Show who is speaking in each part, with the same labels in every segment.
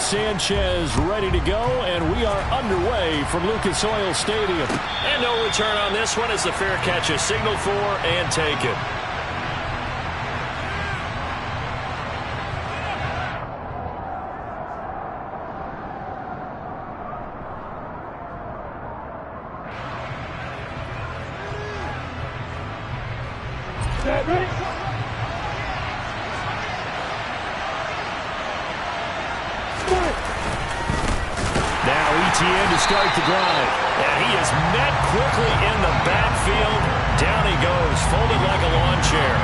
Speaker 1: Sanchez ready to go, and we are underway from Lucas Oil Stadium.
Speaker 2: And no return on this one as the fair catch is signaled for and taken.
Speaker 1: To start the drive.
Speaker 2: And he is met quickly in the backfield. Down he goes, folded like a lawn chair.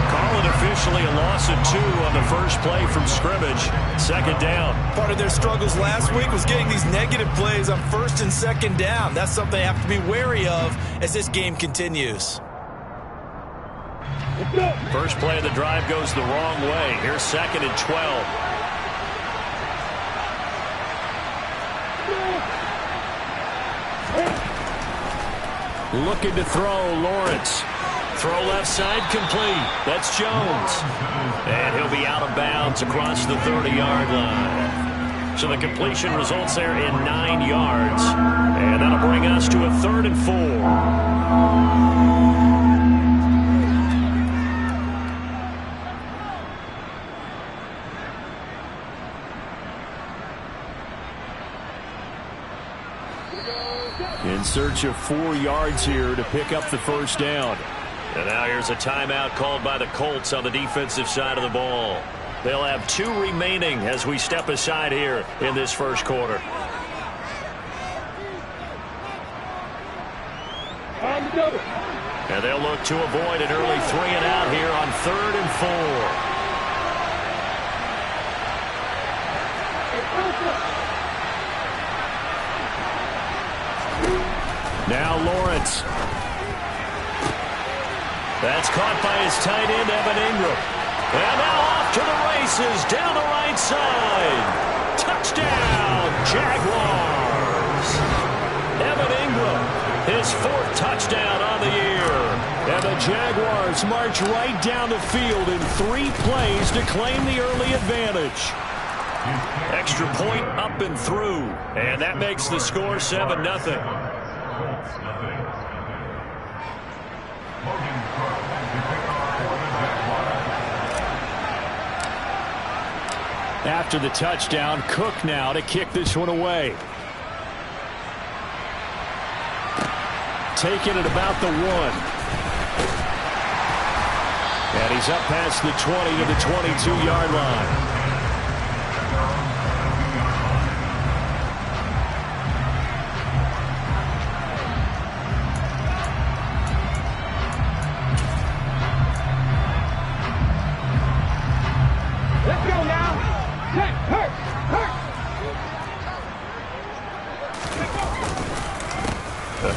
Speaker 2: Call it officially a loss of 2 on the first play from scrimmage. Second down.
Speaker 3: Part of their struggles last week was getting these negative plays on first and second down. That's something they have to be wary of as this game continues.
Speaker 2: First play of the drive goes the wrong way. Here's second and 12.
Speaker 1: Looking to throw, Lawrence.
Speaker 2: Throw left side, complete. That's Jones. And he'll be out of bounds across the 30-yard line. So the completion results there in 9 yards. And that'll bring us to a 3rd and 4.
Speaker 1: In search of 4 yards here to pick up the first down.
Speaker 2: And now here's a timeout called by the Colts on the defensive side of the ball. They'll have 2 remaining as we step aside here in this first quarter. And they'll look to avoid an early 3 and out here on 3rd and 4.
Speaker 1: Now Lawrence.
Speaker 2: That's caught by his tight end, Evan Ingram. And now off to the races down the right side. Touchdown, Jaguars. Evan Ingram, his 4th touchdown on the year.
Speaker 1: And the Jaguars march right down the field in 3 plays to claim the early advantage.
Speaker 2: Extra point up and through. And that makes the score 7-0.
Speaker 1: After the touchdown, Cook now to kick this one away. Taking it about the 1. And he's up past the 20 to the 22-yard line.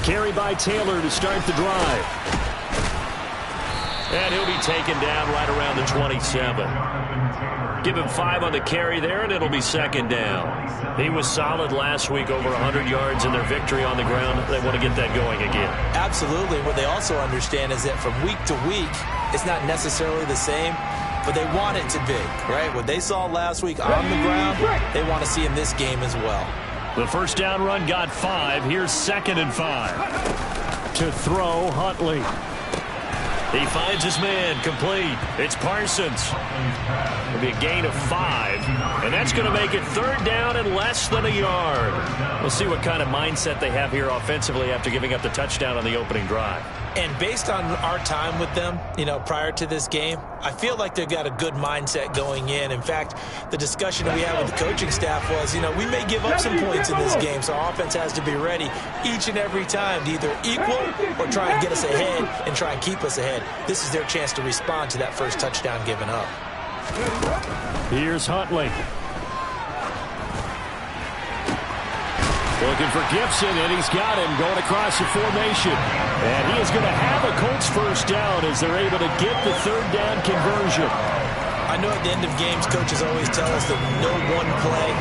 Speaker 1: Carry by Taylor to start the drive.
Speaker 2: And he'll be taken down right around the 27. Give him 5 on the carry there, and it'll be second down. He was solid last week, over 100 yards in their victory on the ground. They want to get that going again.
Speaker 3: Absolutely. What they also understand is that from week to week, it's not necessarily the same, but they want it to be, right? What they saw last week on the ground, they want to see in this game as well.
Speaker 1: The first down run got 5. Here's 2nd and 5. To throw, Huntley.
Speaker 2: He finds his man, complete. It's Parsons. It'll be a gain of 5, and that's going to make it 3rd down and less than a yard. We'll see what kind of mindset they have here offensively after giving up the touchdown on the opening drive.
Speaker 3: And based on our time with them, prior to this game, I feel like they've got a good mindset going in. In fact, the discussion that we had with the coaching staff was, we may give up some points in this game, so our offense has to be ready each and every time to either equal or try and get us ahead and try and keep us ahead. This is their chance to respond to that first touchdown given up.
Speaker 1: Here's Huntley. Looking for Gibson, and he's got him going across the formation. And he is going to have a Colts first down as they're able to get the 3rd down conversion.
Speaker 3: I know at the end of games, coaches always tell us that no one play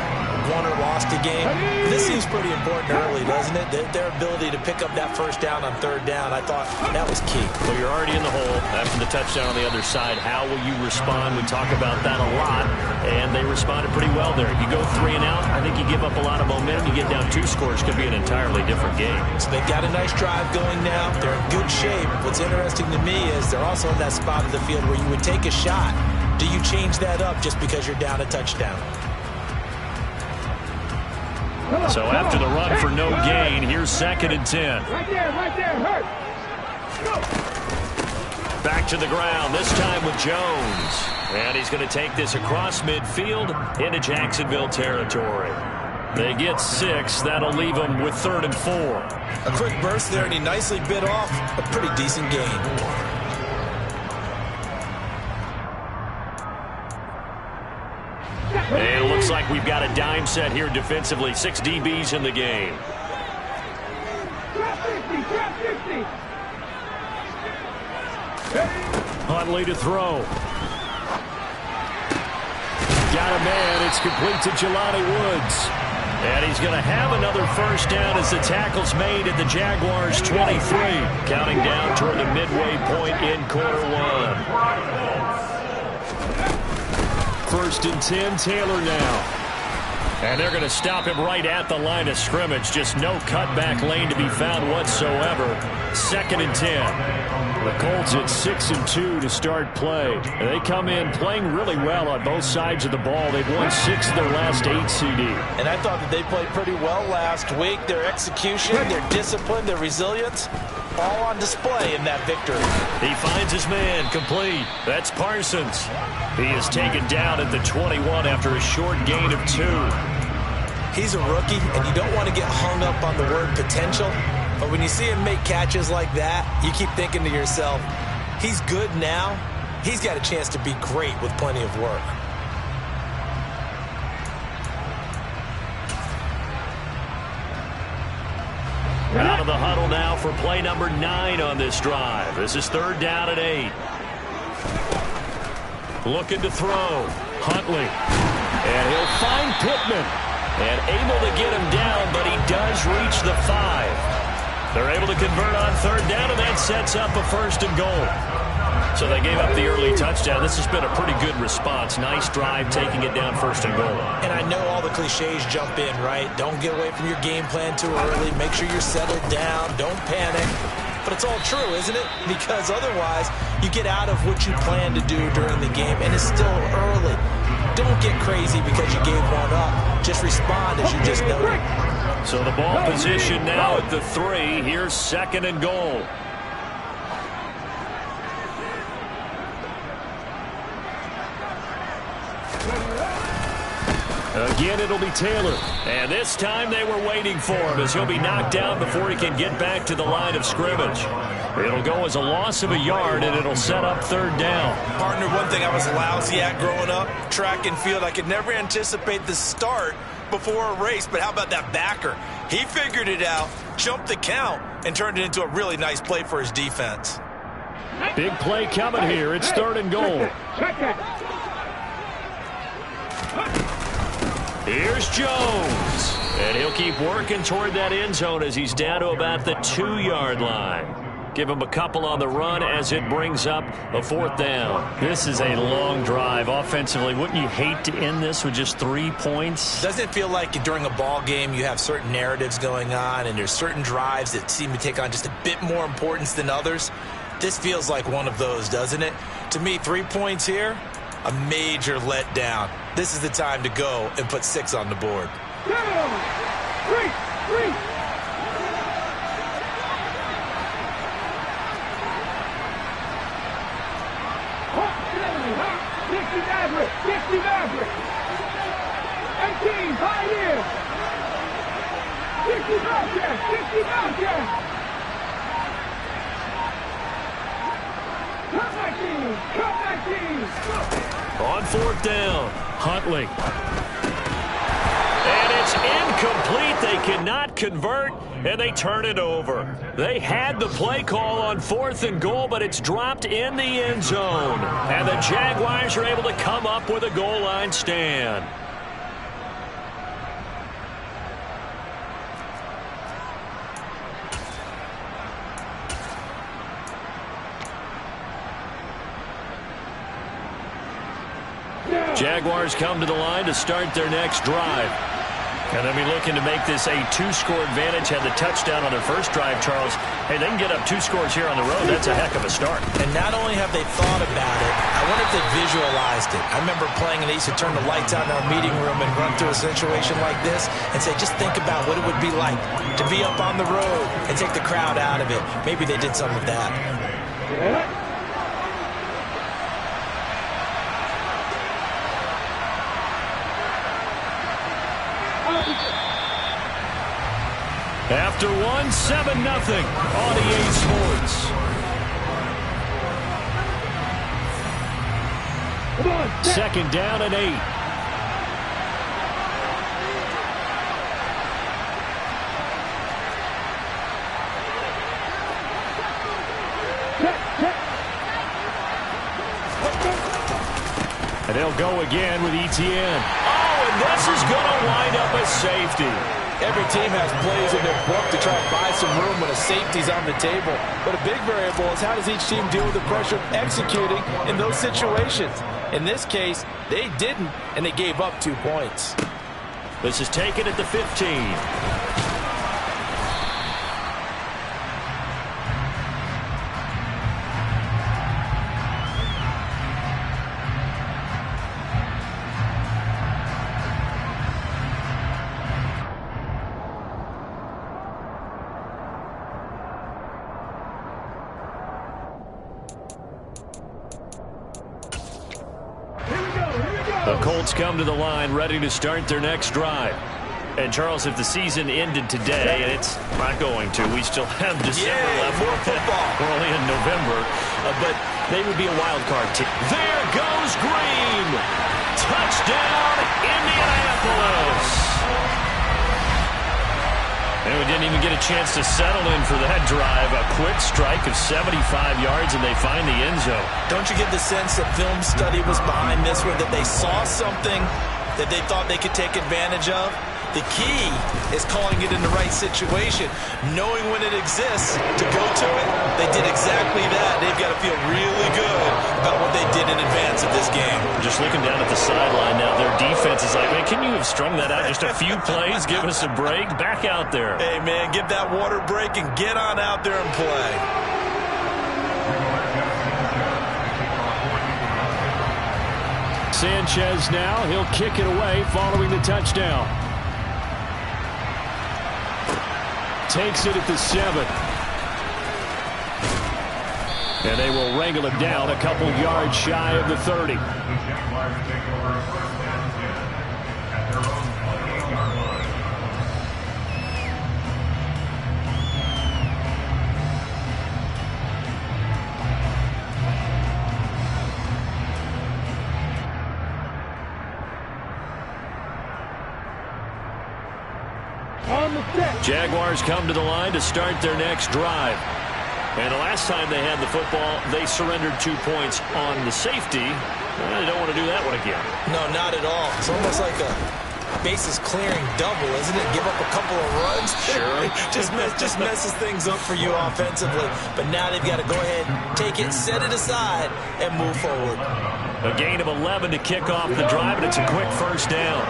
Speaker 3: won or lost a game. This seems pretty important early, doesn't it? Their ability to pick up that first down on third down, I thought that was key.
Speaker 2: Well, you're already in the hole after the touchdown on the other side. How will you respond? We talk about that a lot, and they responded pretty well there. You go 3 and out, I think you give up a lot of momentum. You get down 2 scores, could be an entirely different game.
Speaker 3: So they've got a nice drive going now. They're in good shape. What's interesting to me is they're also in that spot of the field where you would take a shot. Do you change that up just because you're down a touchdown?
Speaker 2: So after the run for no gain, here's 2nd and 10.
Speaker 4: Right there, hurt. Go.
Speaker 2: Back to the ground, this time with Jones. And he's going to take this across midfield into Jacksonville territory. They get 6. That'll leave them with 3rd and 4.
Speaker 3: A quick burst there, and he nicely bit off a pretty decent gain.
Speaker 2: And it looks like we've got a dime set here defensively. 6 DBs in the game.
Speaker 4: Trap 50.
Speaker 1: Huntley to throw. Got a man. It's complete to Jelani Woods.
Speaker 2: And he's going to have another first down as the tackle's made at the Jaguars' 23. Counting down toward the midway point in quarter 1.
Speaker 1: 1st and 10, Taylor now.
Speaker 2: And they're going to stop him right at the line of scrimmage. Just no cutback lane to be found whatsoever. 2nd and 10.
Speaker 1: The Colts at 6 and 2 to start play. And they come in playing really well on both sides of the ball. They've won 6 of their last 8 CD.
Speaker 3: And I thought that they played pretty well last week. Their execution, their discipline, their resilience, all on display in that victory.
Speaker 2: He finds his man, complete. That's Parsons. He is taken down at the 21 after a short gain of 2.
Speaker 3: He's a rookie, and you don't want to get hung up on the word potential. But when you see him make catches like that, you keep thinking to yourself, he's good now. He's got a chance to be great with plenty of work.
Speaker 2: Out of the huddle now for play number 9 on this drive. This is 3rd down and 8. Looking to throw. Huntley.
Speaker 1: And he'll find Pittman.
Speaker 2: And able to get him down, but he does reach the 5. They're able to convert on 3rd down, and that sets up a 1st and goal. So they gave up the early touchdown. This has been a pretty good response. Nice drive, taking it down 1st and goal.
Speaker 3: And I know all the cliches jump in, right? Don't get away from your game plan too early. Make sure you're settled down. Don't panic. But it's all true, isn't it? Because otherwise, you get out of what you plan to do during the game, and it's still early. Don't get crazy because you gave one up. Just respond as you just noted.
Speaker 2: So the ball position now at the 3. Here's 2nd and goal.
Speaker 1: Again, it'll be Taylor.
Speaker 2: And this time they were waiting for him as he'll be knocked down before he can get back to the line of scrimmage. It'll go as a loss of a yard, and it'll set up 3rd down.
Speaker 3: Partner, one thing I was lousy at growing up, track and field, I could never anticipate the start before a race, but how about that backer? He figured it out, jumped the count, and turned it into a really nice play for his defense.
Speaker 1: Big play coming here. It's 3rd and goal.
Speaker 2: Here's Jones. And he'll keep working toward that end zone as he's down to about the 2-yard line. Give him a couple on the run as it brings up a 4th down.
Speaker 1: This is a long drive offensively. Wouldn't you hate to end this with just 3 points?
Speaker 3: Doesn't it feel like during a ball game you have certain narratives going on and there's certain drives that seem to take on just a bit more importance than others? This feels like one of those, doesn't it? To me, 3 points here, a major letdown. This is the time to go and put 6 on the board.
Speaker 4: 2, 3. Maverick. 18, Pioneer. 60 Bobcats. Come back team.
Speaker 2: On 4th down,
Speaker 1: Huntley.
Speaker 2: And it's incomplete. They cannot convert, and they turn it over. They had the play call on 4th and goal, but it's dropped in the end zone. And the Jaguars are able to come up with a goal line stand. Jaguars come to the line to start their next drive. And they'll be looking to make this a 2-score advantage. Had the touchdown on their first drive, Charles. Hey, they can get up 2 scores here on the road. That's a heck of a start.
Speaker 3: And not only have they thought about it, I wonder if they visualized it. I remember playing and they used to turn the lights out in our meeting room and run through a situation like this and say, just think about what it would be like to be up on the road and take the crowd out of it. Maybe they did some of that.
Speaker 1: After one, 7-0 on EA Sports. Second down and 8. And they'll go again with Etienne.
Speaker 2: Oh, and this is going to wind up a safety.
Speaker 3: Every team has plays in their book to try and buy some room when a safety's on the table. But a big variable is how does each team deal with the pressure of executing in those situations. In this case, they didn't, and they gave up 2 points.
Speaker 2: This is taken at the 15. The Colts come to the line ready to start their next drive. And, Charles, if the season ended today, and it's not going to, we still have December left.
Speaker 3: More football.
Speaker 2: We're only in November, but they would be a wild card team. There goes Green. Touchdown, Indianapolis. And we didn't even get a chance to settle in for that drive. A quick strike of 75 yards, and they find the end zone.
Speaker 3: Don't you get the sense that film study was behind this one, that they saw something that they thought they could take advantage of? The key is calling it in the right situation, knowing when it exists to go to it. They did exactly that. They've got to feel really good about what they did in advance of this game.
Speaker 2: Just looking down at the sideline now, their defense is like, man, can you have strung that out just a few plays? Give us a break. Back out there.
Speaker 3: Hey, man, give that water break and get on out there and play.
Speaker 1: Sanchez now. He'll kick it away following the touchdown. Takes it at the 7. And they will wrangle him down a couple yards shy of the 30. Jaguars come to the line to start their next drive.
Speaker 2: And the last time they had the football, they surrendered 2 points on the safety. They don't want to do that one again.
Speaker 3: No, not at all. It's almost like a bases clearing double, isn't it? Give up a couple of runs.
Speaker 2: Sure.
Speaker 3: just messes things up for you offensively. But now they've got to go ahead, take it, set it aside, and move forward.
Speaker 2: A gain of 11 to kick off the drive, and it's a quick first down.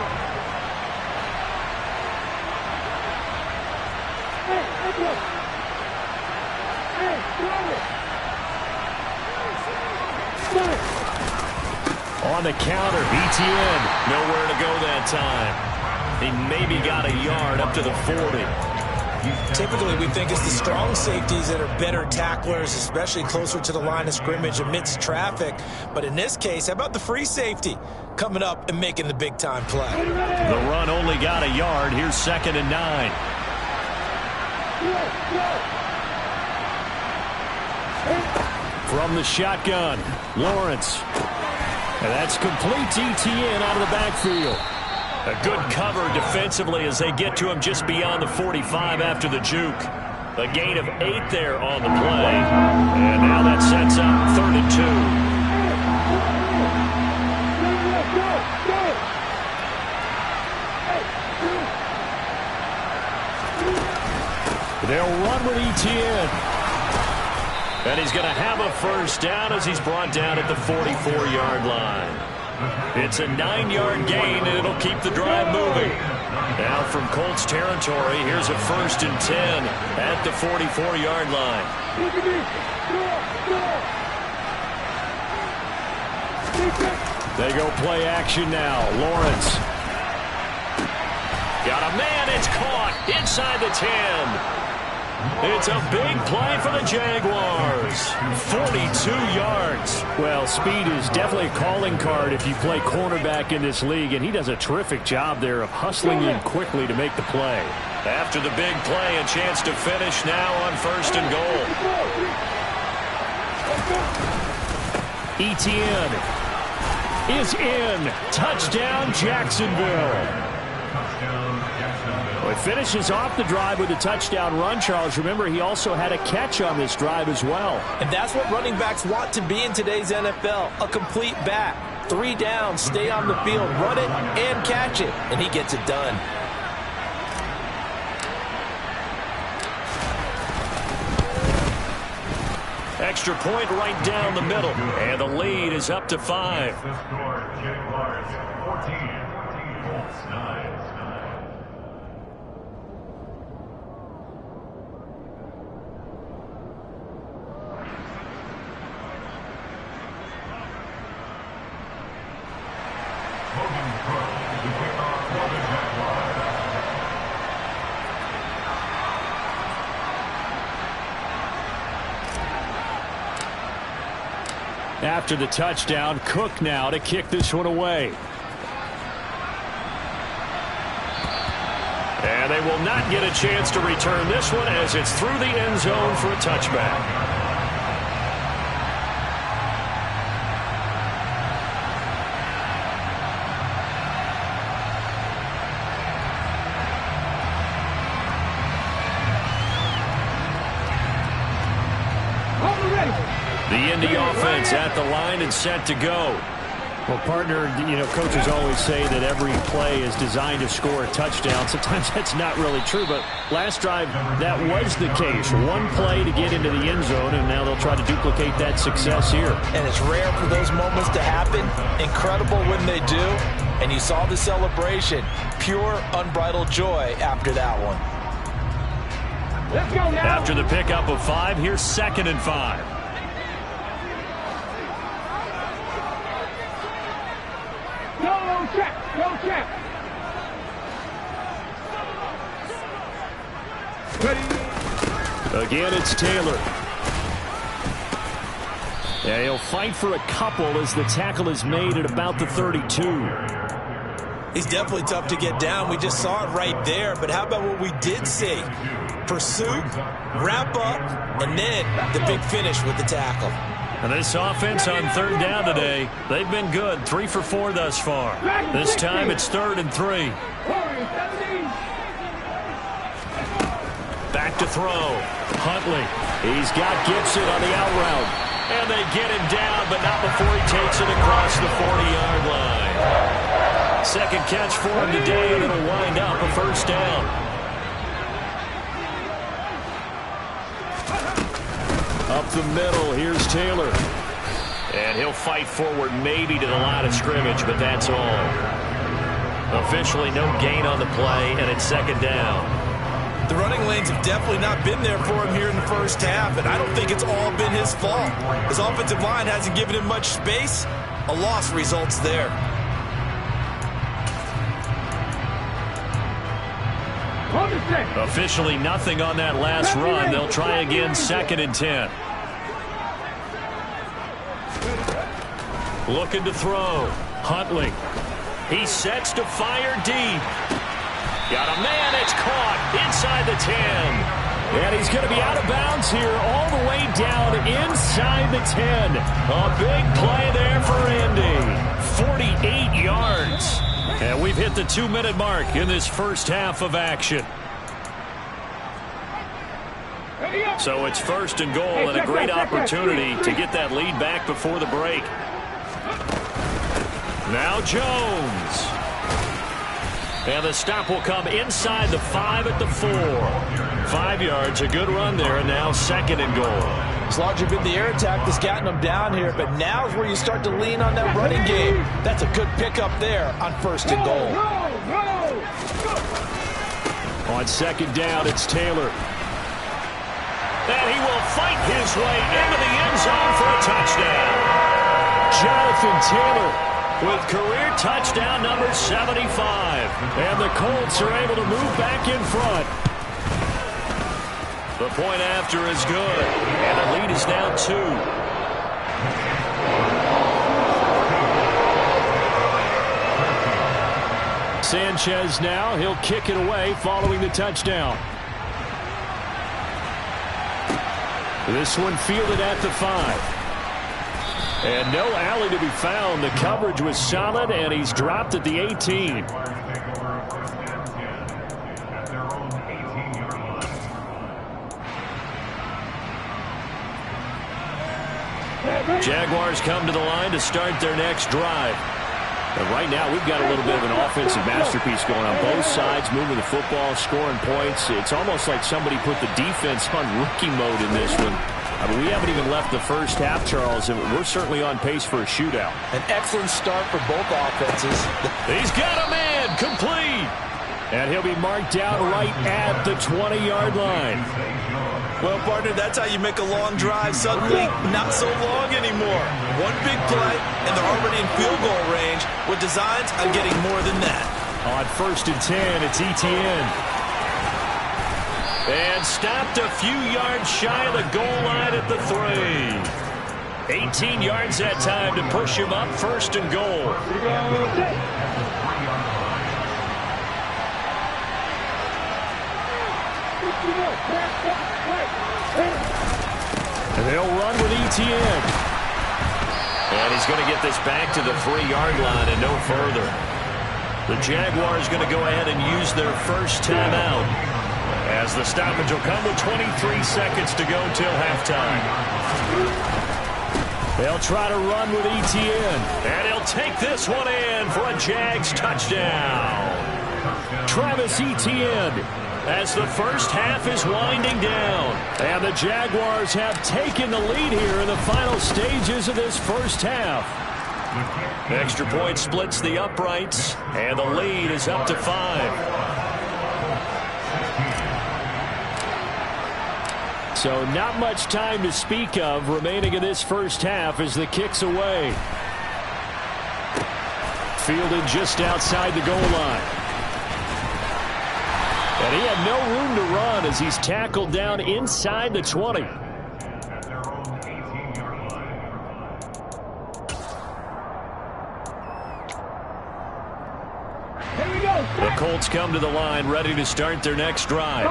Speaker 1: On the counter, Etienne.
Speaker 2: Nowhere to go that time. He maybe got a yard up to the 40.
Speaker 3: Typically, we think it's the strong safeties that are better tacklers, especially closer to the line of scrimmage amidst traffic. But in this case, how about the free safety coming up and making the big-time play?
Speaker 1: The run only got a yard. Here's 2nd and 9. From the shotgun, Lawrence. And that's complete to Etienne out of the backfield.
Speaker 2: A good cover defensively as they get to him just beyond the 45 after the juke. A gain of 8 there on the play. And now that sets up 3rd and
Speaker 1: 2. They'll run with Etienne.
Speaker 2: And he's going to have a first down as he's brought down at the 44-yard line. It's a 9-yard gain, and it'll keep the drive moving. Now from Colts territory, here's a 1st and 10 at the 44-yard line.
Speaker 1: They go play action now. Lawrence.
Speaker 2: Got a man. It's caught inside the 10. It's a big play for the Jaguars. 42 yards.
Speaker 1: Well, speed is definitely a calling card if you play cornerback in this league, and he does a terrific job there of hustling in quickly to make the play.
Speaker 2: After the big play, a chance to finish now on 1st and goal.
Speaker 1: Etienne is in. Touchdown, Jacksonville. Well, he finishes off the drive with a touchdown run, Charles. Remember, he also had a catch on this drive as well.
Speaker 3: And that's what running backs want to be in today's NFL, a complete back. 3 downs, stay on the field, run it, and catch it. And he gets it done.
Speaker 2: Extra point right down the middle. And the lead is up to 5.
Speaker 5: Jaguars 14, Colts 9.
Speaker 1: After the touchdown, Cook now to kick this one away.
Speaker 2: And they will not get a chance to return this one as it's through the end zone for a touchback. The Indy offense at the line and set to go.
Speaker 1: Well, partner, coaches always say that every play is designed to score a touchdown. Sometimes that's not really true, but last drive, that was the case. One play to get into the end zone, and now they'll try to duplicate that success here.
Speaker 3: And it's rare for those moments to happen. Incredible when they do. And you saw the celebration. Pure, unbridled joy after that one.
Speaker 4: Let's go now.
Speaker 2: After the pickup of 5, here's 2nd and 5.
Speaker 4: Go check. Ready.
Speaker 1: Again, it's Taylor. Yeah, he'll fight for a couple as the tackle is made at about the 32.
Speaker 3: He's definitely tough to get down. We just saw it right there. But how about what we did see? Pursuit, wrap up, and then the big finish with the tackle.
Speaker 2: And this offense on 3rd down today, they've been good. 3 for 4 thus far. This time it's 3rd and 3. Back to throw.
Speaker 1: Huntley. He's got Gibson on the out route.
Speaker 2: And they get him down, but not before he takes it across the 40-yard line. 2nd catch for him today, and it'll wind up a 1st down.
Speaker 1: Up the middle, here's Taylor.
Speaker 2: And he'll fight forward maybe to the line of scrimmage, but that's all. Officially no gain on the play, and it's 2nd down.
Speaker 3: The running lanes have definitely not been there for him here in the first half, and I don't think it's all been his fault. His offensive line hasn't given him much space. A loss results there.
Speaker 2: Officially nothing on that last run. They'll try again, 2nd and 10. Looking to throw. Huntley. He sets to fire deep. Got a man. It's caught inside the 10.
Speaker 1: And he's going to be out of bounds here all the way down inside the 10.
Speaker 2: A big play there for Indy. 48 yards. And we've hit the 2-minute mark in this first half of action. So it's 1st and goal and a great opportunity to get that lead back before the break. Now Jones. And the stop will come inside the 5 at the 4. 5 yards, a good run there, and now 2nd and goal.
Speaker 3: It's largely been the air attack that's gotten them down here, but now is where you start to lean on that running game. That's a good pickup there on 1st and goal.
Speaker 1: On 2nd down, it's Taylor.
Speaker 2: And he will fight his way into the end zone for a touchdown.
Speaker 1: Jonathan Taylor
Speaker 2: with career touchdown number 75.
Speaker 1: And the Colts are able to move back in front.
Speaker 2: The point after is good. And the lead is now 2.
Speaker 1: Sanchez now, he'll kick it away following the touchdown. This one fielded at the 5. And no alley to be found. The coverage was solid, and he's dropped at the 18.
Speaker 2: Jaguars come to the line to start their next drive.
Speaker 1: And right now, we've got a little bit of an offensive masterpiece going on both sides, moving the football, scoring points. It's almost like somebody put the defense on rookie mode in this one. I mean, we haven't even left the first half, Charles, and we're certainly on pace for a shootout.
Speaker 3: An excellent start for both offenses.
Speaker 2: He's got a man, complete.
Speaker 1: And he'll be marked out right at the 20-yard line.
Speaker 3: Well, partner, that's how you make a long drive suddenly not so long anymore. One big play, and they're already in field goal range with designs on getting more than that.
Speaker 1: On 1st and 10, it's Etienne.
Speaker 2: And stopped a few yards shy of the goal line at the 3. 18 yards that time to push him up 1st and goal.
Speaker 1: And they'll run with Etienne.
Speaker 2: And he's going to get this back to the 3-yard line and no further. The Jaguars going to go ahead and use their first timeout, as the stoppage will come with 23 seconds to go till halftime.
Speaker 1: They'll try to run with Etienne.
Speaker 2: And he'll take this one in for a Jags touchdown.
Speaker 1: Travis Etienne,
Speaker 2: as the first half is winding down.
Speaker 1: And the Jaguars have taken the lead here in the final stages of this first half.
Speaker 2: Extra point splits the uprights, and the lead is up to 5.
Speaker 1: So not much time to speak of remaining in this first half as the kick's away. Fielded just outside the goal line. And he had no room to run as he's tackled down inside the 20.
Speaker 2: The Colts come to the line ready to start their next drive.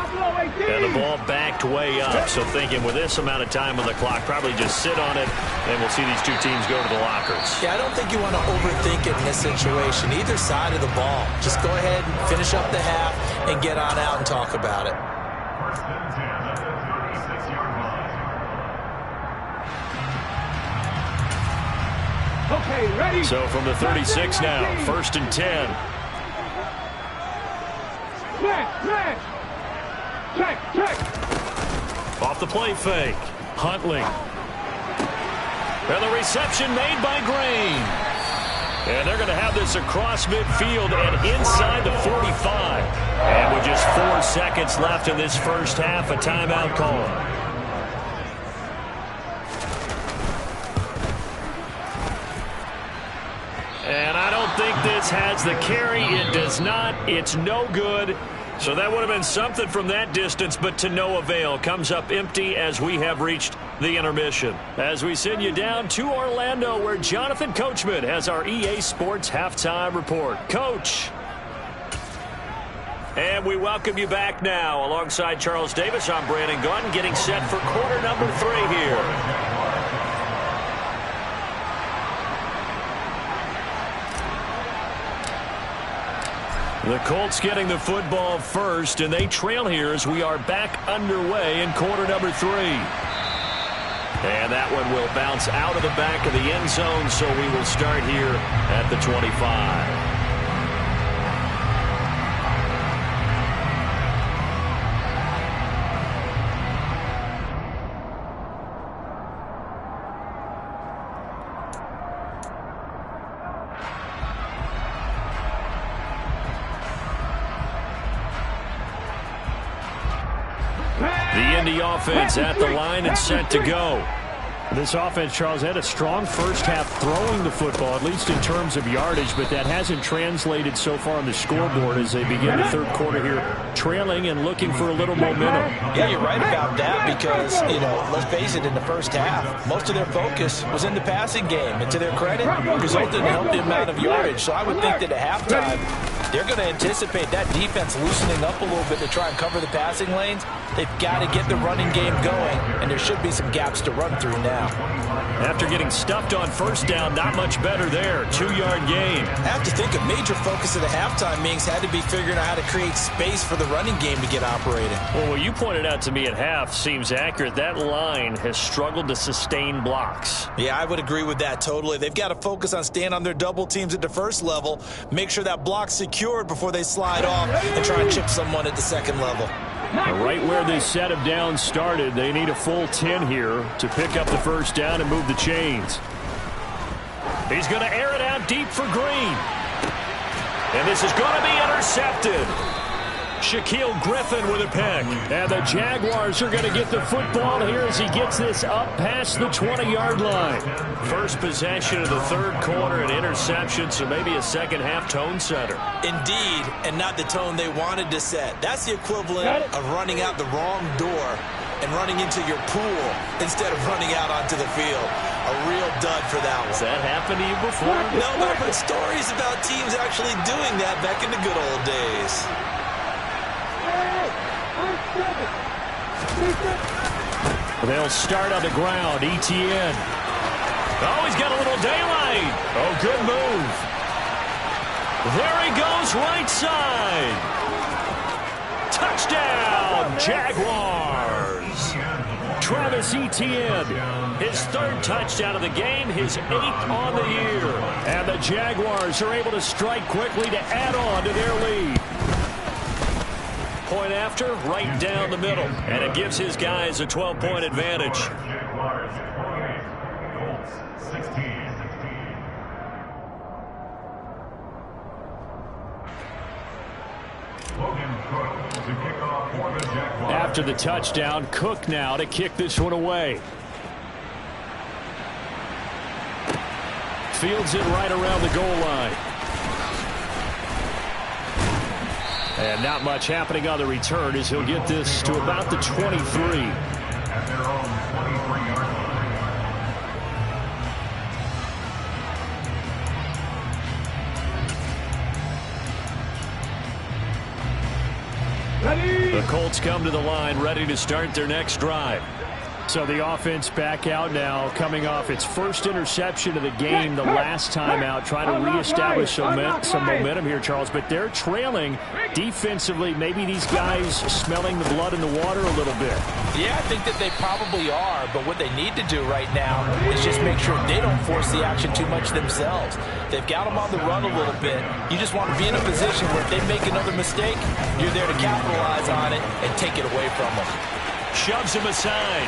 Speaker 2: And the ball backed way up. So thinking with this amount of time on the clock, probably just sit on it, and we'll see these two teams go to the lockers.
Speaker 3: Yeah, I don't think you want to overthink it in this situation. Either side of the ball. Just go ahead and finish up the half and get on out and talk about it.
Speaker 4: Okay, ready?
Speaker 2: So from the 36 now, 1st and 10.
Speaker 4: Check.
Speaker 2: Off the play fake.
Speaker 1: Huntley.
Speaker 2: And the reception made by Green. And they're going to have this across midfield and inside the 45. And with just 4 seconds left in this first half, a timeout call. And I don't think this has the carry. It does not. It's no good. So that would have been something from that distance, but to no avail. Comes up empty as we have reached the intermission. As we send you down to Orlando, where Jonathan Coachman has our EA Sports Halftime Report. Coach. And we welcome you back now. Alongside Charles Davis, I'm Brandon Gaudin, getting set for quarter number 3 here. The Colts getting the football first, and they trail here as we are back underway in quarter number 3. And that one will bounce out of the back of the end zone, so we will start here at the 25. Indy offense at the line and set to go.
Speaker 1: This offense, Charles, had a strong first half throwing the football, at least in terms of yardage, but that hasn't translated so far on the scoreboard as they begin the third quarter here, trailing and looking for a little momentum.
Speaker 3: Yeah, you're right about that because, let's face it, in the first half, most of their focus was in the passing game. And to their credit, resulted in a healthy amount of yardage. So I would think that at halftime, they're going to anticipate that defense loosening up a little bit to try and cover the passing lanes. They've got to get the running game going, and there should be some gaps to run through now.
Speaker 2: After getting stuffed on first down, not much better there. 2-yard gain.
Speaker 3: I have to think a major focus of the halftime meetings had to be figuring out how to create space for the running game to get operating.
Speaker 2: Well, what you pointed out to me at half seems accurate. That line has struggled to sustain blocks.
Speaker 3: Yeah, I would agree with that totally. They've got to focus on staying on their double teams at the first level, make sure that block's secured before they slide off and try and chip someone at the second level.
Speaker 1: Right where this set of downs started, they need a full 10 here to pick up the first down and move the chains.
Speaker 2: He's going to air it out deep for Green. And this is going to be intercepted. Shaquille Griffin with a pick.
Speaker 1: And the Jaguars are going to get the football here as he gets this up past the 20-yard line.
Speaker 2: First possession of the third quarter, an interception, so maybe a second-half tone setter.
Speaker 3: Indeed, and not the tone they wanted to set. That's the equivalent of running out the wrong door and running into your pool instead of running out onto the field. A real dud for that one.
Speaker 2: Has that happened to you before?
Speaker 3: No, but I've heard stories about teams actually doing that back in the good old days.
Speaker 1: They'll start on the ground. ETN.
Speaker 2: Oh, he's got a little daylight.
Speaker 1: Oh, good move.
Speaker 2: There he goes, right side. Touchdown, Jaguars.
Speaker 1: Travis Etienne.
Speaker 2: His third touchdown of the game, his 8th on the year.
Speaker 1: And the Jaguars are able to strike quickly to add on to their lead.
Speaker 2: Point after, right down the middle. And it gives his guys a 12-point advantage.
Speaker 1: After the touchdown, Cook now to kick this one away. Fields it right around the goal line. And not much happening on the return as he'll get this to about the 23.
Speaker 5: At their own 23-yard line.
Speaker 4: Ready?
Speaker 1: The Colts come to the line ready to start their next drive. So the offense back out now, coming off its first interception of the game the last time out, trying to reestablish some momentum here, Charles. But they're trailing defensively. Maybe these guys smelling the blood in the water a little bit.
Speaker 3: Yeah, I think that they probably are. But what they need to do right now is just make sure they don't force the action too much themselves. They've got them on the run a little bit. You just want to be in a position where if they make another mistake, you're there to capitalize on it and take it away from them.
Speaker 2: Shoves him aside.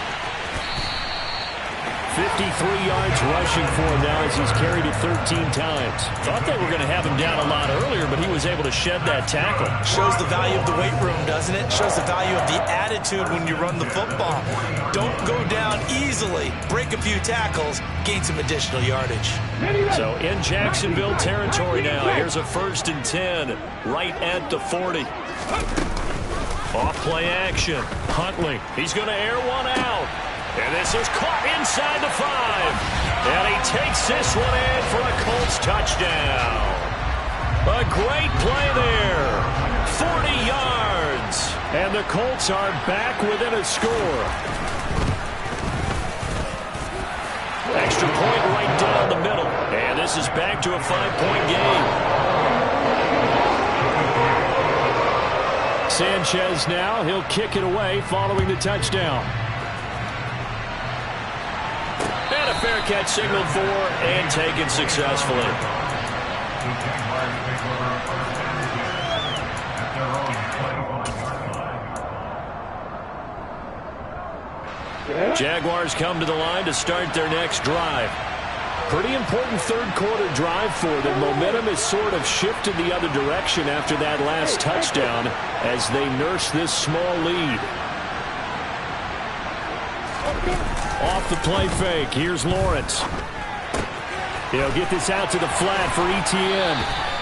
Speaker 1: 53 yards rushing for him now as he's carried it 13 times.
Speaker 2: Thought they were going to have him down a lot earlier, but he was able to shed that tackle.
Speaker 3: Shows the value of the weight room, doesn't it? Shows the value of the attitude when you run the football. Don't go down easily. Break a few tackles. Gain some additional yardage.
Speaker 2: So in Jacksonville territory now. Here's a 1st and 10 right at the 40. Off play action. Huntley. He's going to air one out. And this is caught inside the 5. And he takes this one in for a Colts touchdown. A great play there. 40 yards.
Speaker 1: And the Colts are back within a score.
Speaker 2: Extra point right down the middle. And this is back to a 5-point game.
Speaker 1: Sanchez now. He'll kick it away following the touchdown.
Speaker 2: And a fair catch signaled for and taken successfully.
Speaker 1: Jaguars come to the line to start their next drive. Pretty important third quarter drive for them. Momentum has sort of shifted the other direction after that last touchdown as they nurse this small lead. Off the play fake, here's Lawrence. He'll get this out to the flat for Etienne.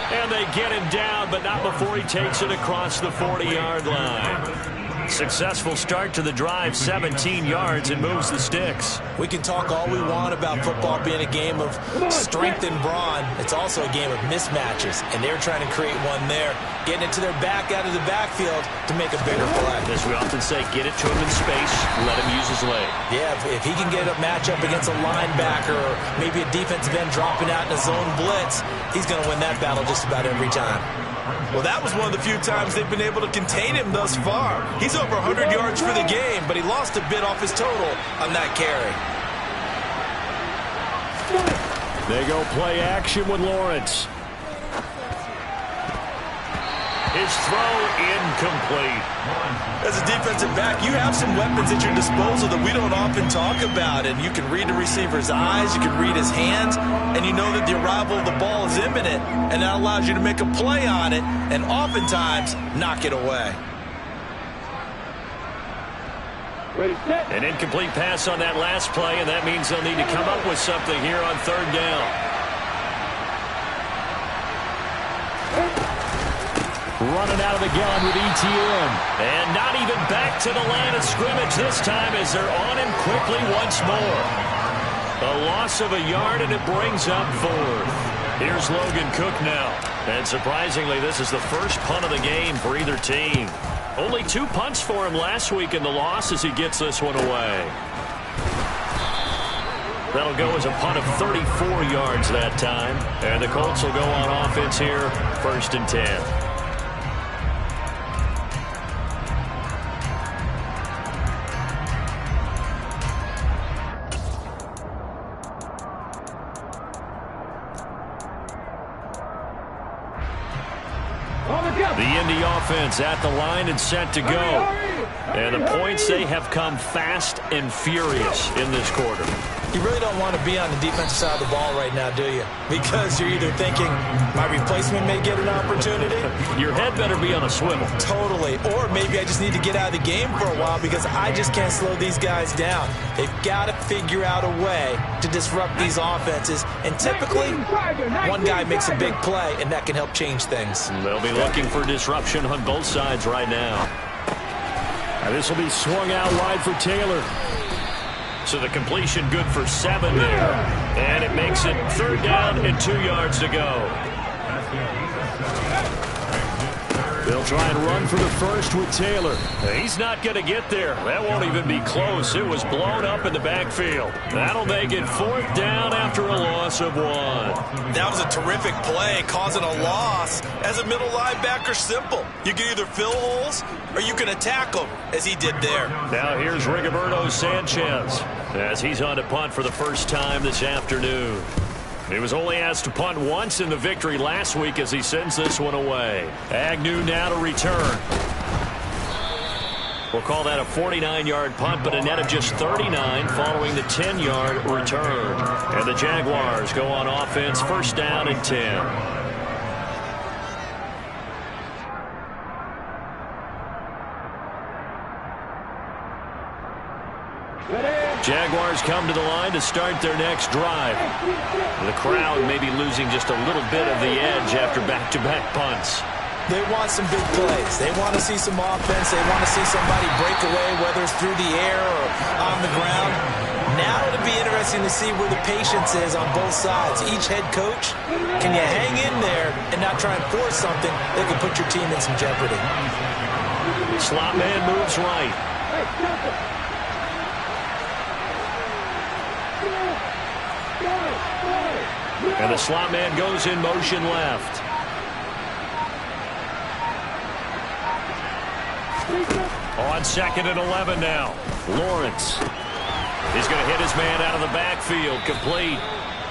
Speaker 2: And they get him down, but not before he takes it across the 40-yard line. Successful start to the drive, 17 yards, and moves the sticks.
Speaker 3: We can talk all we want about football being a game of strength and brawn. It's also a game of mismatches, and they're trying to create one there, getting it to their back out of the backfield to make a bigger play.
Speaker 2: As we often say, get it to him in space, let him use his leg.
Speaker 3: Yeah, if he can get a matchup against a linebacker or maybe a defensive end dropping out in a zone blitz, he's going to win that battle just about every time.
Speaker 6: Well, that was one of the few times they've been able to contain him thus far. He's over 100 yards for the game, but he lost a bit off his total on that carry.
Speaker 1: They go play action with Lawrence.
Speaker 2: His throw incomplete.
Speaker 6: As a defensive back, you have some weapons at your disposal that we don't often talk about. And you can read the receiver's eyes, you can read his hands, and you know that the arrival of the ball is imminent. And that allows you to make a play on it and oftentimes knock it away.
Speaker 2: An incomplete pass on that last play, and that means they'll need to come up with something here on third down.
Speaker 1: Running out of the gun with Etienne.
Speaker 2: And not even back to the line of scrimmage this time as they're on him quickly once more. A loss of a yard, and it brings up fourth. Here's Logan Cook now. And surprisingly, this is the first punt of the game for either team. Only 2 punts for him last week in the loss as he gets this one away. That'll go as a punt of 34 yards that time. And the Colts will go on offense here, 1st and 10. The Indy offense at the line and set to go. And the points, they have come fast and furious in this quarter.
Speaker 3: You really don't want to be on the defensive side of the ball right now, do you? Because you're either thinking, my replacement may get an opportunity.
Speaker 2: Your head better be on a swivel.
Speaker 3: Totally. Or maybe I just need to get out of the game for a while because I just can't slow these guys down. They've got to figure out a way to disrupt these offenses. And typically, one guy makes a big play, and that can help change things.
Speaker 2: They'll be looking for disruption on both sides right now.
Speaker 1: And this will be swung out wide for Taylor.
Speaker 2: So the completion good for 7 there. And it makes it 3rd down and 2 yards to go.
Speaker 1: They'll try and run for the first with Taylor.
Speaker 2: He's not going to get there. That won't even be close. It was blown up in the backfield. That'll make it 4th down after a loss of 1.
Speaker 6: That was a terrific play, causing a loss. As a middle linebacker, simple. You can either fill holes or you can attack them, as he did there.
Speaker 2: Now here's Rigoberto Sanchez as he's on to punt for the first time this afternoon. He was only asked to punt once in the victory last week as he sends this one away. Agnew now to return. We'll call that a 49-yard punt, but a net of just 39 following the 10-yard return. And the Jaguars go on offense, 1st down and 10. Jaguars come to the line to start their next drive. The crowd may be losing just a little bit of the edge after back-to-back punts.
Speaker 3: They want some big plays. They want to see some offense. They want to see somebody break away, whether it's through the air or on the ground. Now it'll be interesting to see where the patience is on both sides. Each head coach, can you hang in there and not try and force something that could put your team in some jeopardy?
Speaker 2: Slot man moves right. And the slot man goes in motion left. On 2nd and 11 now. Lawrence. He's going to hit his man out of the backfield. Complete.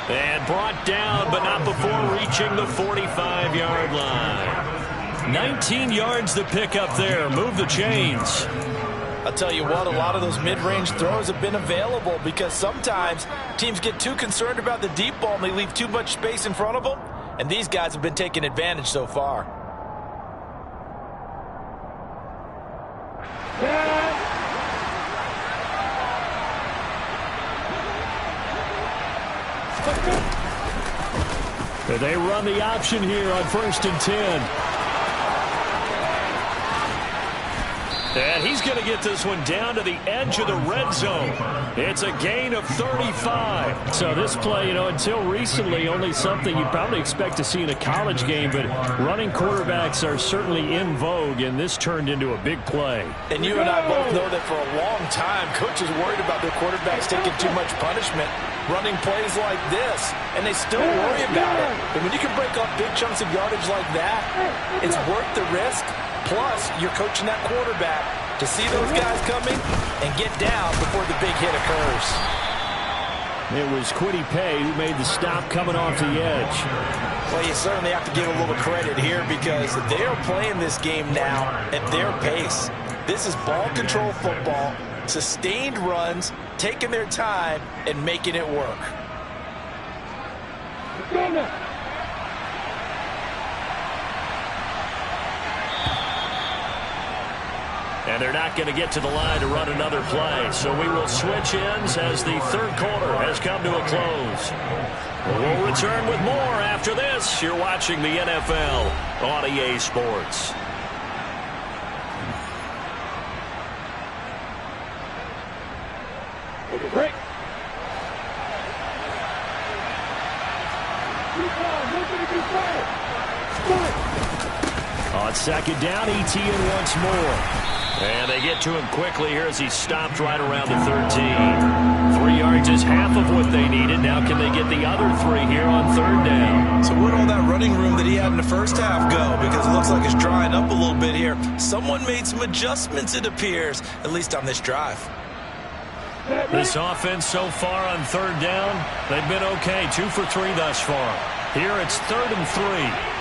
Speaker 2: And brought down, but not before reaching the 45-yard line. 19 yards to pick up there. Move the chains.
Speaker 3: I'll tell you what, a lot of those mid-range throws have been available because sometimes teams get too concerned about the deep ball and they leave too much space in front of them, and these guys have been taking advantage so far.
Speaker 1: And they run the option here on 1st and 10.
Speaker 2: And he's going to get this one down to the edge of the red zone. It's a gain of 35.
Speaker 1: So this play, until recently, only something you'd probably expect to see in a college game, but running quarterbacks are certainly in vogue, and this turned into a big play.
Speaker 3: And you and I both know that for a long time, coaches worried about their quarterbacks taking too much punishment, running plays like this, and they still worry about it. But when you can break up big chunks of yardage like that, it's worth the risk. Plus, you're coaching that quarterback to see those guys coming and get down before the big hit occurs.
Speaker 1: It was Kwity Paye who made the stop coming off the edge.
Speaker 3: Well, you certainly have to give a little credit here because they're playing this game now at their pace. This is ball control football, sustained runs, taking their time, and making it work.
Speaker 2: And they're not going to get to the line to run another play. So we will switch ends as the third quarter has come to a close. We'll return with more after this. You're watching the NFL on EA Sports.
Speaker 4: Break.
Speaker 1: On 2nd down, ETN once more.
Speaker 2: And they get to him quickly here as he stopped right around the 13. 3 yards is half of what they needed. Now can they get the other 3 here on 3rd down?
Speaker 3: So where'd all that running room that he had in the first half go? Because it looks like it's drying up a little bit here. Someone made some adjustments, it appears, at least on this drive.
Speaker 2: This offense so far on 3rd down, they've been okay. 2 for 3 thus far. Here it's 3rd and 3.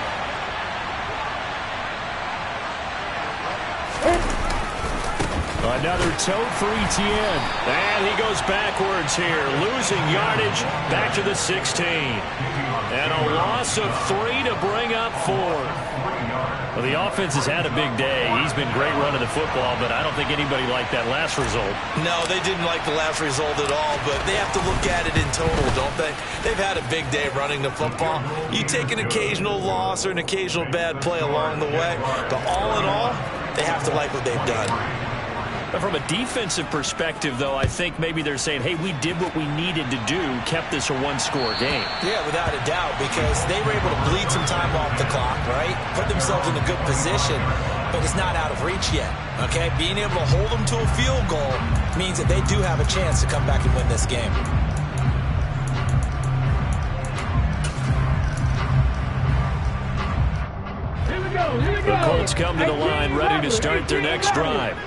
Speaker 1: Another tote for ETN.
Speaker 2: And he goes backwards here, losing yardage back to the 16. And a loss of 3 to bring up 4. Well, the offense has had a big day. He's been great running the football, but I don't think anybody liked that last result.
Speaker 3: No, they didn't like the last result at all, but they have to look at it in total, don't they? They've had a big day running the football. You take an occasional loss or an occasional bad play along the way, but all in all, they have to like what they've done.
Speaker 2: From a defensive perspective, though, I think maybe they're saying, hey, we did what we needed to do, kept this a one-score game.
Speaker 3: Yeah, without a doubt, because they were able to bleed some time off the clock, right? Put themselves in a good position, but it's not out of reach yet, okay? Being able to hold them to a field goal means that they do have a chance to come back and win this game.
Speaker 2: The Colts come to the line ready to start their next drive.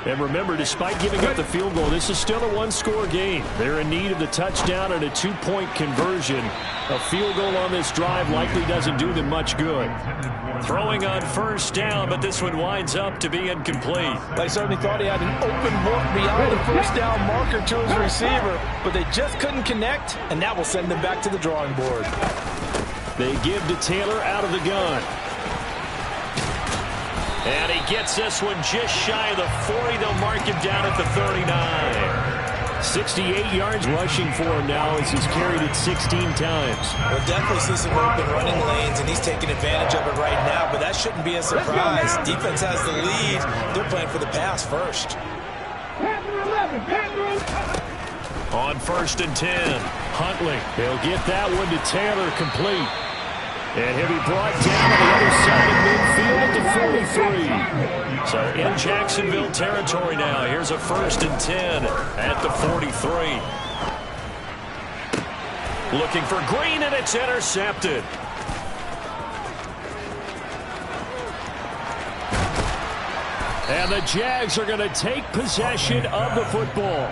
Speaker 1: And remember, despite giving up the field goal, this is still a one-score game. They're in need of the touchdown and a 2-point conversion. A field goal on this drive likely doesn't do them much good.
Speaker 2: Throwing on 1st down, but this one winds up to be incomplete.
Speaker 3: They certainly thought he had an open look beyond the 1st down marker to his receiver, but they just couldn't connect, and that will send them back to the drawing board.
Speaker 1: They give to Taylor out of the gun.
Speaker 2: And he gets this one just shy of the 40. They'll mark him down at the 39.
Speaker 1: 68 yards rushing for him now as he's carried it 16 times.
Speaker 3: We'll definitely see some open running lanes, and he's taking advantage of it right now, but that shouldn't be a surprise. Defense has the lead. They're playing for the pass first.
Speaker 2: On 1st and 10,
Speaker 1: Huntley. They'll get that one to Taylor complete. And he'll be brought down on the other side of midfield at the 43.
Speaker 2: So in Jacksonville territory now. Here's a 1st and 10 at the 43. Looking for Green, and it's intercepted.
Speaker 1: And the Jags are going to take possession of the football.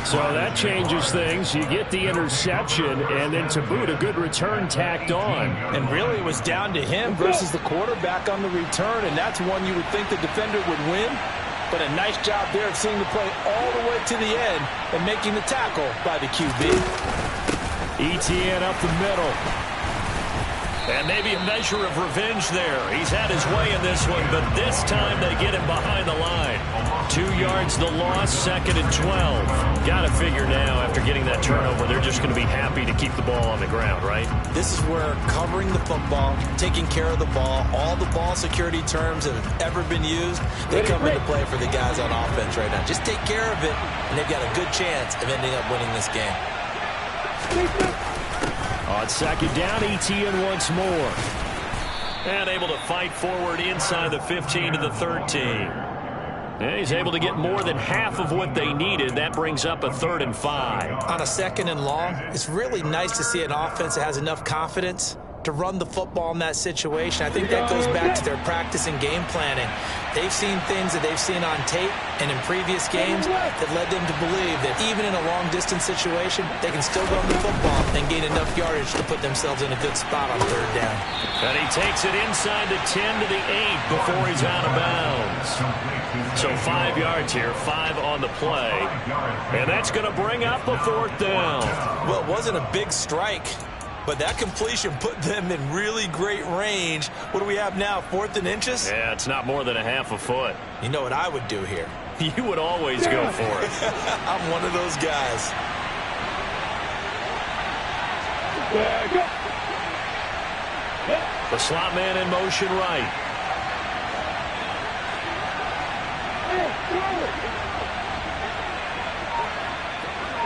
Speaker 1: So that changes things. You get the interception, and then to boot, a good return tacked on.
Speaker 3: And really, it was down to him versus the quarterback on the return, and that's one you would think the defender would win. But a nice job there of seeing the play all the way to the end and making the tackle by the QB.
Speaker 1: ETN up the middle.
Speaker 2: And maybe a measure of revenge there. He's had his way in this one, but this time they get him behind the line. 2 yards the loss, 2nd and 12. Got to figure now, after getting that turnover, they're just going to be happy to keep the ball on the ground, right?
Speaker 3: This is where covering the football, taking care of the ball, all the ball security terms that have ever been used, they come into play for the guys on offense right now. Just take care of it, and they've got a good chance of ending up winning this game.
Speaker 1: On 2nd down, ETN once more.
Speaker 2: And able to fight forward inside the 15 to the 13. And he's able to get more than half of what they needed. That brings up a 3rd and 5.
Speaker 3: On a 2nd and long, it's really nice to see an offense that has enough confidence to run the football in that situation. I think that goes back to their practice and game planning. They've seen things that they've seen on tape and in previous games that led them to believe that even in a long-distance situation, they can still run the football and gain enough yardage to put themselves in a good spot on 3rd down.
Speaker 2: And he takes it inside the 10 to the 8 before he's out of bounds. So 5 yards here, 5 on the play. And that's going to bring up a 4th down.
Speaker 3: Well, it wasn't a big strike, but that completion put them in really great range. What do we have now, 4th and inches?
Speaker 2: Yeah, it's not more than a half a foot.
Speaker 3: You know what I would do here?
Speaker 2: You would always go for it.
Speaker 3: I'm one of those guys.
Speaker 2: The slot man in motion right.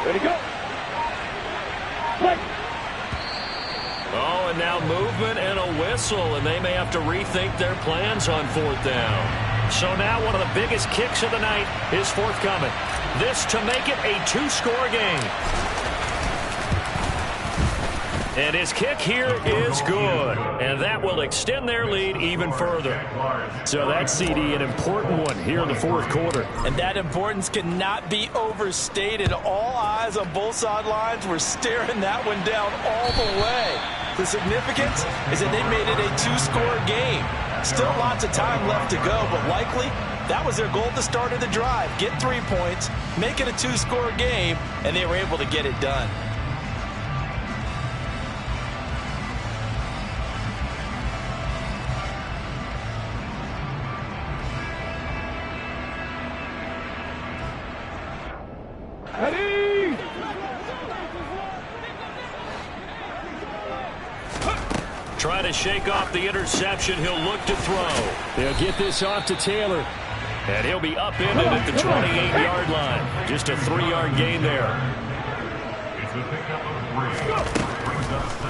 Speaker 4: Ready, go. Play.
Speaker 2: Oh, and now movement and a whistle, and they may have to rethink their plans on 4th down. So now one of the biggest kicks of the night is forthcoming. This to make it a 2-score game. And his kick here is good, and that will extend their lead even further.
Speaker 1: So that's, CD, an important one here in the 4th quarter.
Speaker 3: And that importance cannot be overstated. All eyes on both sidelines were staring that one down all the way. The significance is that they made it a 2-score game. Still lots of time left to go, but likely that was their goal at the start of the drive. Get 3 points, make it a 2-score game, and they were able to get it done.
Speaker 4: Ready.
Speaker 2: Try to shake off the interception. He'll look to throw.
Speaker 1: They'll get this off to Taylor.
Speaker 2: And he'll be upended at the 28-yard line. Just a 3-yard gain there.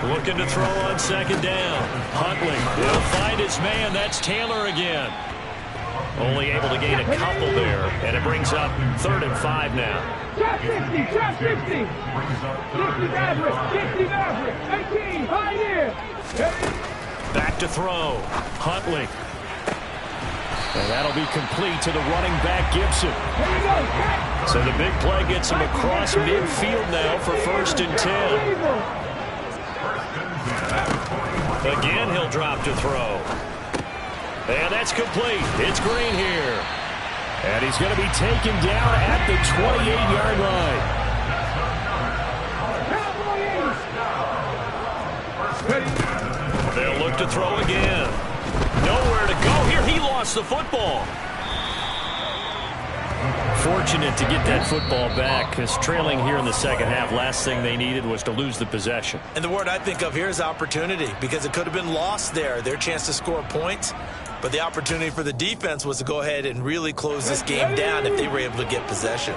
Speaker 2: Looking to throw on 2nd down. Huntley, he'll find his man. That's Taylor again. Only able to gain a couple there. And it brings up 3rd and 5 now.
Speaker 4: Shot 50, shot 50. 50 average, 50 average, 18, pioneer.
Speaker 2: Back to throw. Huntley.
Speaker 1: And that'll be complete to the running back, Gibson.
Speaker 4: Here we go.
Speaker 2: So the big play gets him across midfield now for 1st and 10. Again, he'll drop to throw. And that's complete. It's Green here.
Speaker 1: And he's going to be taken down at the 28-yard line.
Speaker 2: They'll look to throw again. Nowhere to go here. He lost the football.
Speaker 1: Fortunate to get that football back, because trailing here in the 2nd half, last thing they needed was to lose the possession.
Speaker 3: And the word I think of here is opportunity, because it could have been lost there, their chance to score points. But the opportunity for the defense was to go ahead and really close this game down if they were able to get possession.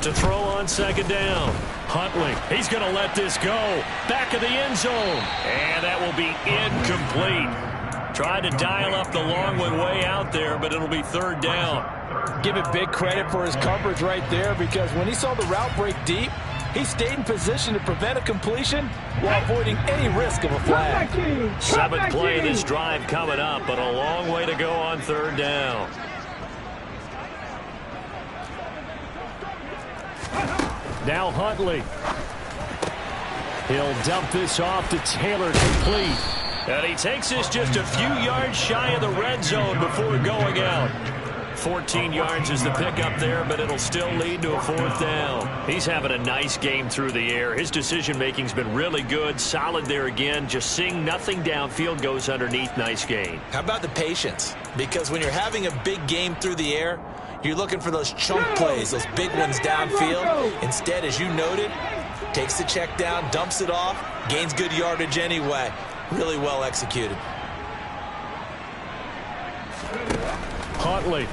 Speaker 2: To throw on 2nd down. Huntley, he's going to let this go. Back of the end zone. And that will be incomplete. Tried to dial up the long one way out there, but it'll be 3rd down.
Speaker 3: Give it big credit for his coverage right there, because when he saw the route break deep, he stayed in position to prevent a completion while avoiding any risk of a flag.
Speaker 2: 7th play of this drive coming up, but a long way to go on 3rd down.
Speaker 1: Now Huntley. He'll dump this off to Taylor, complete.
Speaker 2: And he takes this just a few yards shy of the red zone before going out. 14 yards is the pickup there, but it'll still lead to a 4th down. He's having a nice game through the air. His decision-making's been really good, solid there again. Just seeing nothing downfield goes underneath. Nice gain.
Speaker 3: How about the patience? Because when you're having a big game through the air, you're looking for those chunk plays, those big ones downfield. Instead, as you noted, takes the check down, dumps it off, gains good yardage anyway. Really well executed.
Speaker 1: Huntley.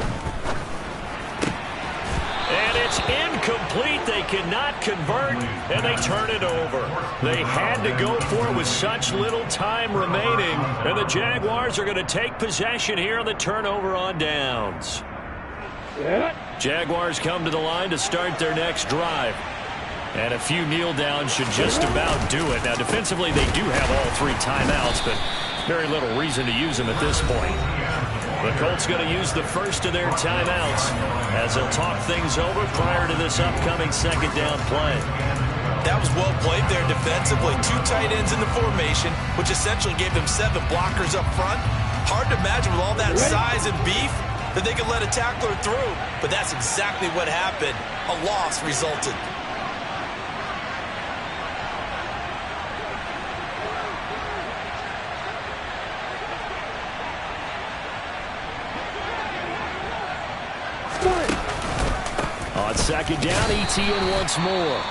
Speaker 2: And it's incomplete. They cannot convert, and they turn it over. They had to go for it with such little time remaining, and the Jaguars are going to take possession here on the turnover on downs. Jaguars come to the line to start their next drive. And a few kneel downs should just about do it. Now, defensively, they do have all 3 timeouts, but very little reason to use them at this point. The Colts going to use the first of their timeouts as they'll talk things over prior to this upcoming 2nd down play.
Speaker 3: That was well played there defensively. 2 tight ends in the formation, which essentially gave them 7 blockers up front. Hard to imagine with all that size and beef that they could let a tackler through, but that's exactly what happened. A loss resulted.
Speaker 1: On 2nd down, ETN once more.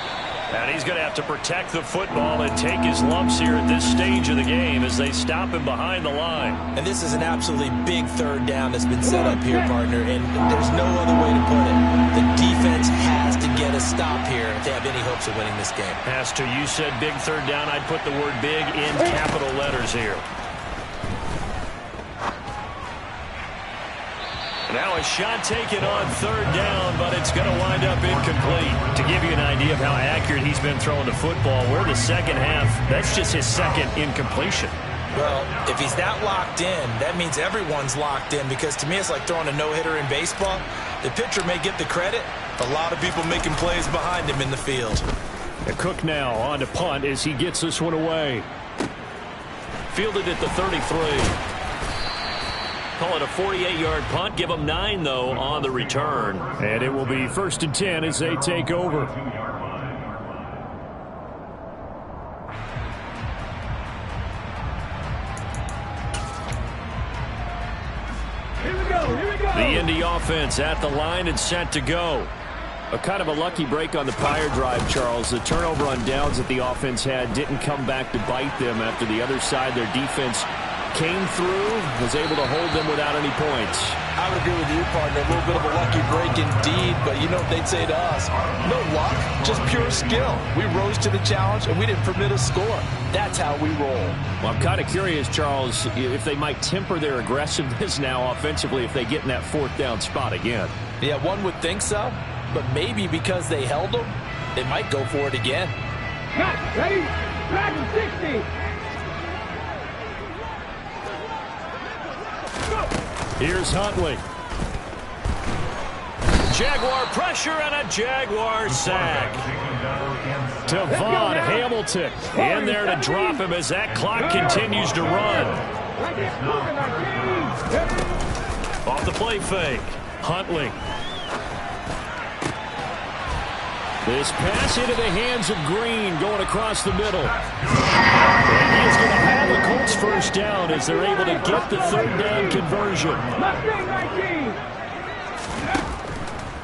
Speaker 2: And he's going to have to protect the football and take his lumps here at this stage of the game as they stop him behind the line.
Speaker 3: And this is an absolutely big 3rd down that's been set up here, partner, and there's no other way to put it. The defense has to get a stop here if they have any hopes of winning this game.
Speaker 2: As to you said big 3rd down, I'd put the word big in capital letters here. Now a shot taken on 3rd down, but it's going to wind up incomplete. To give you an idea of how accurate he's been throwing the football, we're the 2nd half. That's just his 2nd incompletion.
Speaker 3: Well, if he's that locked in, that means everyone's locked in, because to me it's like throwing a no-hitter in baseball. The pitcher may get the credit. A lot of people making plays behind him in the field.
Speaker 1: Cook now on to punt as he gets this one away.
Speaker 2: Fielded at the 33. Call it a 48-yard punt. Give them 9, though, on the return.
Speaker 1: And it will be 1st and 10 as they take over.
Speaker 4: Here we go.
Speaker 1: The Indy offense at the line and set to go. A kind of a lucky break on the prior drive, Charles. The turnover on downs that the offense had didn't come back to bite them after the other side. Their defense came through, was able to hold them without any points.
Speaker 3: I would agree with you, partner. A little bit of a lucky break indeed, but you know what they'd say to us? No luck, just pure skill. We rose to the challenge, and we didn't permit a score. That's how we roll.
Speaker 1: Well, I'm kind of curious, Charles, if they might temper their aggressiveness now offensively if they get in that 4th down spot again.
Speaker 3: Yeah, one would think so, but maybe because they held them, they might go for it again.
Speaker 4: Cut. Ready? Back to 60.
Speaker 1: Here's Huntley.
Speaker 2: Jaguar pressure and a Jaguar sack.
Speaker 1: Devon Hamilton in there to drop him as that clock continues to run.
Speaker 2: Off the play fake.
Speaker 1: Huntley. This pass into the hands of Green going across the middle. And he is going to have the Colts 1st down as they're able to get the 3rd down conversion.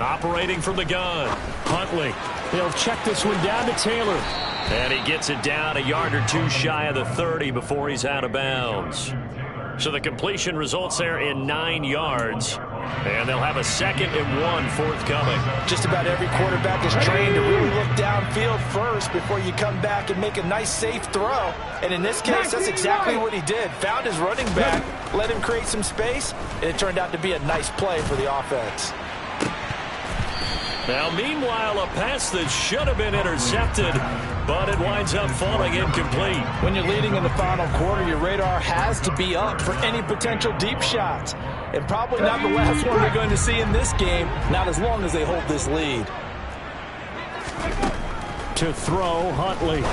Speaker 2: Operating from the gun.
Speaker 1: Huntley. They'll check this one down to Taylor.
Speaker 2: And he gets it down a yard or 2 shy of the 30 before he's out of bounds. So the completion results there in 9 yards. And they'll have a 2nd and 1 forthcoming.
Speaker 3: Just about every quarterback is trained to really look downfield first before you come back and make a nice, safe throw. And in this case, that's exactly what he did. Found his running back, let him create some space, and it turned out to be a nice play for the offense.
Speaker 2: Now, meanwhile, a pass that should have been intercepted, but it winds up falling incomplete.
Speaker 3: When you're leading in the final quarter, your radar has to be up for any potential deep shots. And probably not the last one you're going to see in this game, not as long as they hold this lead.
Speaker 1: To throw, Huntley.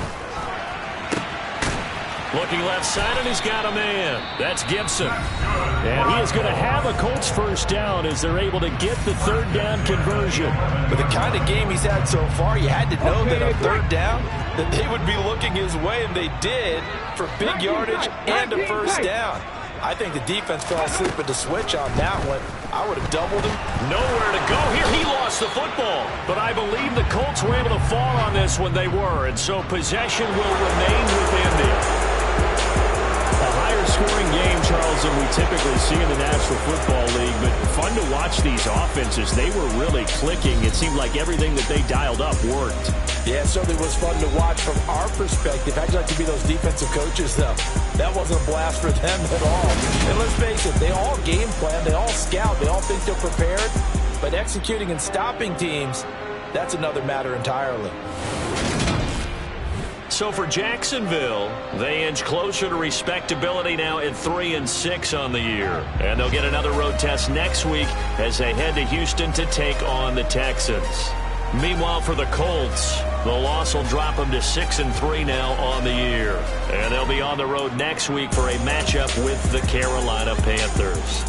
Speaker 2: Looking left side, and he's got a man. That's Gibson.
Speaker 1: And he is going to have a Colts first down as they're able to get the third down conversion.
Speaker 6: With the kind of game he's had so far, you had to know that on third down that they would be looking his way, and they did for big yardage and a first down. I think the defense fell asleep at the switch on that one. I would have doubled him.
Speaker 2: Nowhere to go here. He lost the football. But I believe the Colts were able to fall on this when they were, and so possession will remain with Indy.
Speaker 1: A higher scoring game, Charles, than we typically see in the National Football League, but fun to watch these offenses. They were really clicking. It seemed like everything that they dialed up worked.
Speaker 6: Yeah, it certainly was fun to watch from our perspective. How'd you like to be those defensive coaches, though? That wasn't a blast for them at all. And let's face it, they all game plan, they all scout, they all think they're prepared, but executing and stopping teams, that's another matter entirely.
Speaker 2: So for Jacksonville, they inch closer to respectability now at 3-6 on the year. And they'll get another road test next week as they head to Houston to take on the Texans. Meanwhile, for the Colts, the loss will drop them to 6-3 now on the year. And they'll be on the road next week for a matchup with the Carolina Panthers.